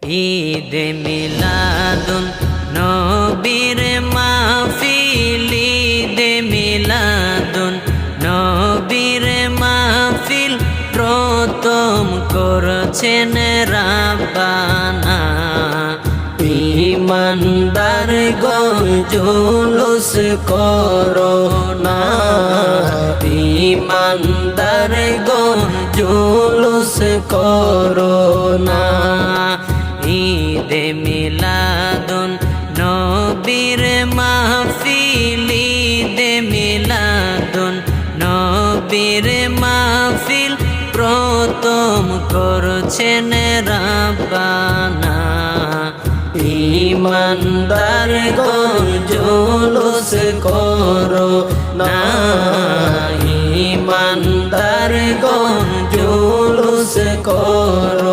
ঈদে মিলাদুন নবীর মাহফিল, ঈদে মিলাদুন নবীর মাহফিল প্রথম করছেন রাব্বানা। ঈমানদার গণ জুলুস করো না, ঈমানদার গণ জুলুস করো না। ঈদে মিলাদুন নবীর মাহফিল, ঈদে মিলাদুন নবীর মাহফিল প্রথম করছেন রাব্বানা। ঈমানদার গণ জুলুস করো না, ঈমানদার গণ জুলুস করো